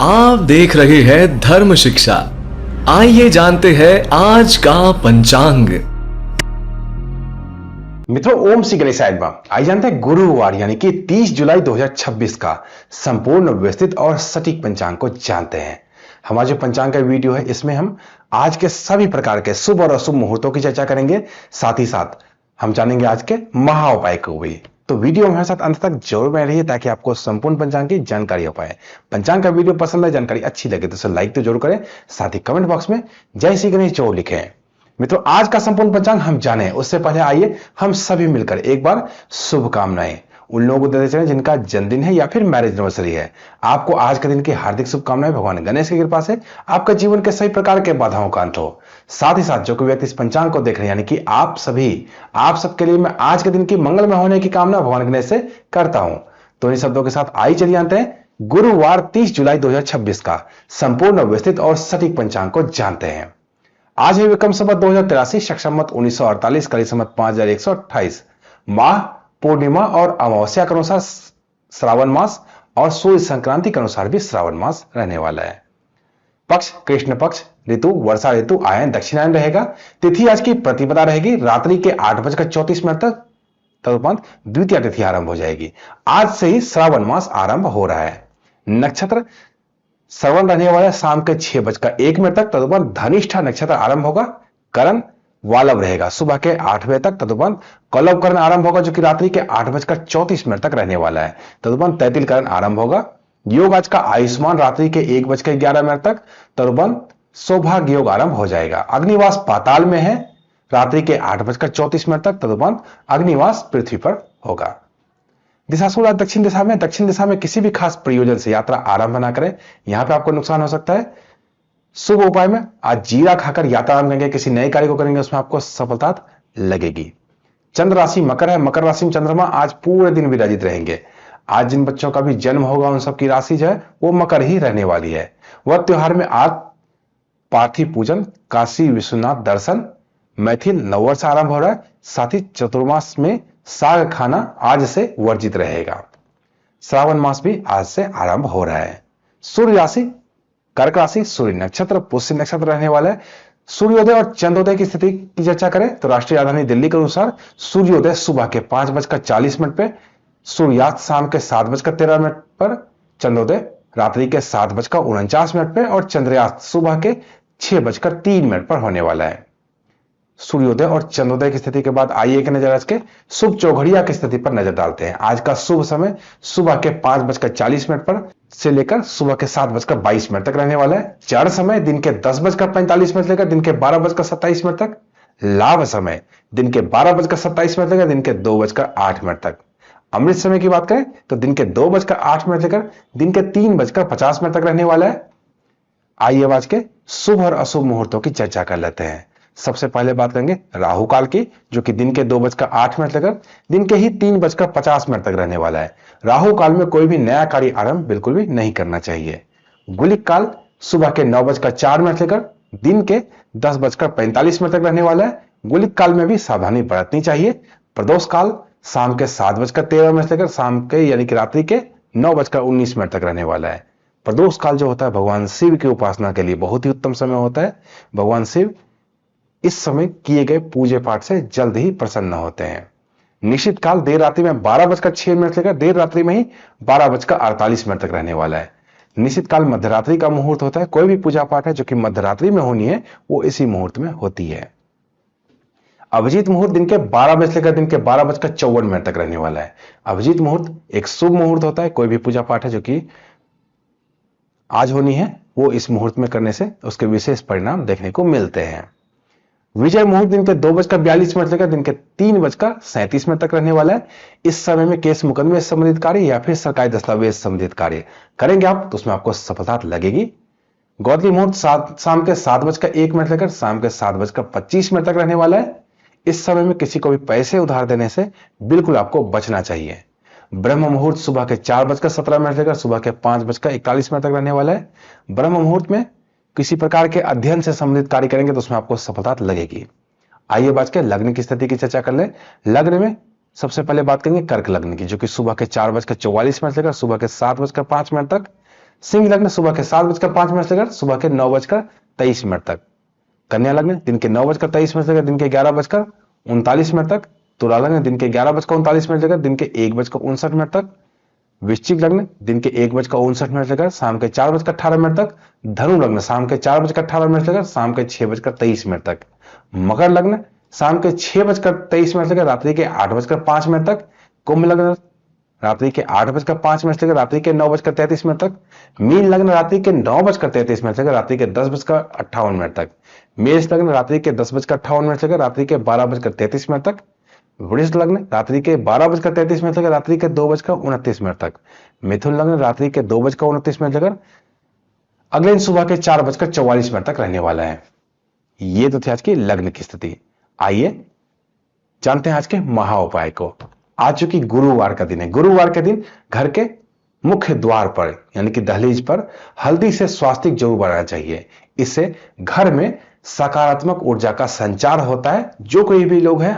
आप देख रहे हैं धर्म शिक्षा। आइए जानते हैं आज का पंचांग। मित्रों, ओम श्री गणेशाय नमः। आइए जानते हैं गुरुवार यानी कि 30 जुलाई 2026 का संपूर्ण व्यवस्थित और सटीक पंचांग को जानते हैं। हमारा जो पंचांग का वीडियो है इसमें हम आज के सभी प्रकार के शुभ और अशुभ मुहूर्तों की चर्चा करेंगे। साथ ही साथ हम जानेंगे आज के महा उपाय को भी। तो वीडियो हमारे साथ अंत तक जरूर बने रहिए ताकि आपको संपूर्ण पंचांग की जानकारी हो पाए। पंचांग का वीडियो पसंद है, जानकारी अच्छी लगे तो इसे लाइक तो जरूर करें, साथ ही कमेंट बॉक्स में जय श्री गणेश जरूर लिखें। मित्रों, आज का संपूर्ण पंचांग हम जाने उससे पहले आइए हम सभी मिलकर एक बार शुभकामनाएं उन लोगों को देते चलें जिनका जन्मदिन है या फिर मैरिज एनिवर्सरी है। आपको आज के दिन की हार्दिक शुभकामनाएं। भगवान गणेश की कृपा से आपका जीवन के सभी प्रकार के बाधाओं का अंत हो। साथ ही साथ जो कोई व्यक्ति इस पंचांग को देख रहे हैं यानी कि आप सबके लिए मैं आज के दिन की मंगलमय होने की कामना भगवान गणेश से करता हूं। तो इन शब्दों के साथ आइए चलिए जानते हैं गुरुवार 30 जुलाई 2026 का संपूर्ण व्यवस्थित और सटीक पंचांग को जानते हैं। आज है विक्रम संवत 2083, शक संवत 1948, कली संवत 5128, माह पूर्णिमा और अमावस्या के अनुसार श्रावण मास और सूर्य संक्रांति के अनुसार भी श्रावण मास रहने वाला है। पक्ष कृष्ण पक्ष, ऋतु वर्षा ऋतु, आयन दक्षिणायन रहेगा। तिथि आज की प्रतिपदा रहेगी, रात्रि के 8:34 तक तदुपरांत द्वितीय तिथि आरंभ हो जाएगी। आज से ही श्रावण मास आरंभ हो रहा है। नक्षत्र श्रवण रहने वाला है शाम के 6:01 तक, तदुपरांत धनिष्ठा नक्षत्र आरंभ होगा। करण वालव रहेगा सुबह के 8 बजे तक, तदुपरांत कौलव करण आरंभ होगा जो कि रात्रि के 8:34 तक रहने वाला है। तदुपरांत तैतिल करण आरंभ होगा। योग आज का आयुष्मान रात्रि के 1:11 तक, तदुपरांत सौभाग्य योग आरंभ हो जाएगा। अग्निवास पाताल में है रात्रि के 8:34 तक, तदुपरांत अग्निवास पृथ्वी पर होगा। दिशाशूल दक्षिण दिशा में, दक्षिण दिशा में किसी भी खास प्रयोजन से यात्रा आरंभ ना करें, यहां पे आपको नुकसान हो सकता है। शुभ उपाय में आज जीरा खाकर यात्रा आरंभ करेंगे, किसी नए कार्य को करेंगे उसमें आपको सफलता लगेगी। चंद्र राशि मकर है, मकर राशि में चंद्रमा आज पूरे दिन विराजित रहेंगे। आज जिन बच्चों का भी जन्म होगा उन सबकी राशि जो है वो मकर ही रहने वाली है। वह त्योहार में आज पार्थिव पूजन, काशी विश्वनाथ दर्शन, मैथिल नववर्ष आरंभ हो रहा है। साथ ही चतुर्मास में साग खाना आज से वर्जित रहेगा। श्रावण मास भी आज से आरंभ हो रहा है। सूर्य राशि कर्क राशि, सूर्य नक्षत्र पुष्य नक्षत्र रहने वाला है। सूर्योदय और चंद्रोदय की स्थिति की चर्चा करें तो राष्ट्रीय राजधानी दिल्ली के अनुसार सूर्योदय सुबह के 5:40 पे, सूर्यास्त शाम के 7:13 पर, चंद्रोदय रात्रि के 7:49 पे और चंद्रयास्त सुबह के 6:03 पर होने वाला है। सूर्योदय और चंद्रोदय की स्थिति के बाद आइए एक नजर आज के शुभ चौघड़िया की स्थिति पर नजर डालते हैं। आज का शुभ समय सुबह के 5:40 पर से लेकर सुबह के 7:22 तक रहने वाला है। चर समय दिन के 10:45 लेकर दिन के 12:27 तक। लाभ समय दिन के 12:27 लेकर दिन के 2:08 तक। अमृत समय की बात करें तो दिन के 2:08 लेकर दिन के 3:50 तक रहने वाला है। आइए आज के शुभ और अशुभ मुहूर्तों की चर्चा कर लेते हैं। सबसे पहले बात करेंगे राहु काल की, जो कि दिन के 2:08 लेकर दिन के ही 3:50 तक रहने वाला है। राहु काल में कोई भी नया कार्य आरंभ बिल्कुल भी नहीं करना चाहिए। गुलिक काल सुबह के 9:04 लेकर दिन के 10:45 तक रहने वाला है। गुलिक काल में भी सावधानी बरतनी चाहिए। प्रदोष काल शाम के 7:13 लेकर शाम के यानी कि रात्रि के 9:19 तक रहने वाला है। प्रदोष काल जो होता है भगवान शिव की उपासना के लिए बहुत ही उत्तम समय होता है। भगवान शिव इस समय किए गए पूजे पाठ से जल्द ही प्रसन्न होते हैं। निश्चित काल देर रात्रि में 12:06 लेकर देर रात्रि में ही 12:48 तक रहने वाला है। निश्चित काल मध्यरात्रि का मुहूर्त होता है। कोई भी पूजा पाठ है जो कि मध्यरात्रि में होनी है वो इसी मुहूर्त में होती है। अभिजीत मुहूर्त दिन के 12 बजे लेकर दिन के 12:54 तक रहने वाला है। अभिजीत मुहूर्त एक शुभ मुहूर्त होता है। कोई भी पूजा पाठ है जो कि आज होनी है वो इस मुहूर्त में करने से उसके विशेष परिणाम देखने को मिलते हैं। विजय मुहूर्त दिन के 2:42 लेकर दिन के 3:37 तक रहने वाला है। इस समय में केस मुकदमे से संबंधित कार्य या फिर सरकारी दस्तावेज संबंधित कार्य करेंगे आप तो उसमें आपको सफलता लगेगी। गौतली मुहूर्त शाम के 7:01 लेकर शाम के 7:25 तक रहने वाला है। इस समय में किसी को भी पैसे उधार देने से बिल्कुल आपको बचना चाहिए। ब्रह्म मुहूर्त सुबह के 4:17 लेकर सुबह के 5:41 तक रहने वाला है। ब्रह्म मुहूर्त में किसी प्रकार के अध्ययन से संबंधित कार्य करेंगे तो उसमें आपको सफलता लगेगी। आइए बात के लग्न की स्थिति की चर्चा कर ले। लग्न में सबसे पहले बात करेंगे कर्क लग्न की, जो कि सुबह के 4:44 लेकर सुबह के 7:05 तक सिंह लग्न सुबह के 7:05 से लेकर सुबह के 9:23 तक। कन्या लग्न दिन के 9:23 से लेकर दिन के 11:39 तक। तुला लग्न दिन के 11:39 से लेकर दिन के 1:59 तक। वृश्चिक लग्न दिन के 1:59 से लेकर शाम के 4:18 तक। धनु लग्न शाम के 4:18 से लेकर शाम के 6:23 तक। मकर लग्न शाम के 6:23 से लेकर रात्रि के 8:05 तक। कुंभ लग्न रात्रि के 8:05 से लेकर रात्रि के 9:33 तक। मीन लग्न रात्रि के 9:33 से लेकर रात्रि के 10:58 तक। मेष लग्न रात्रि के 10:58 से लेकर रात्रि के 12:33 तक। वृष लग्न रात्रि के 12:33 से लेकर रात्रि के 2:29 तक। मिथुन लग्न रात्रि के 2:29 से लेकर अगले दिन सुबह के 4:44 तक रहने वाला है। ये तो थी आज की लग्न की स्थिति। आइए जानते हैं आज के महा उपाय को। आज चूंकि गुरुवार का दिन है, गुरुवार के दिन घर के मुख्य द्वार पर यानी कि दहलीज पर हल्दी से स्वास्तिक जरूर बनाना चाहिए। इससे घर में सकारात्मक ऊर्जा का संचार होता है। जो कोई भी लोग हैं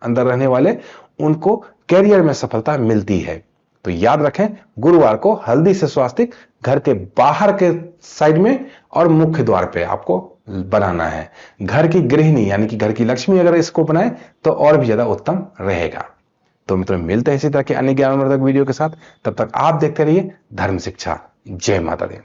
अंदर रहने वाले, उनको कैरियर में सफलता मिलती है। तो याद रखें, गुरुवार को हल्दी से स्वास्तिक घर के बाहर के साइड में और मुख्य द्वार पे आपको बनाना है। घर की गृहिणी यानी कि घर की लक्ष्मी अगर इसको बनाए तो और भी ज्यादा उत्तम रहेगा। तो मित्रों, मिलते हैं इसी तरह के अन्य ज्ञानवर्धक वीडियो के साथ। तब तक आप देखते रहिए धर्म शिक्षा। जय माता दी।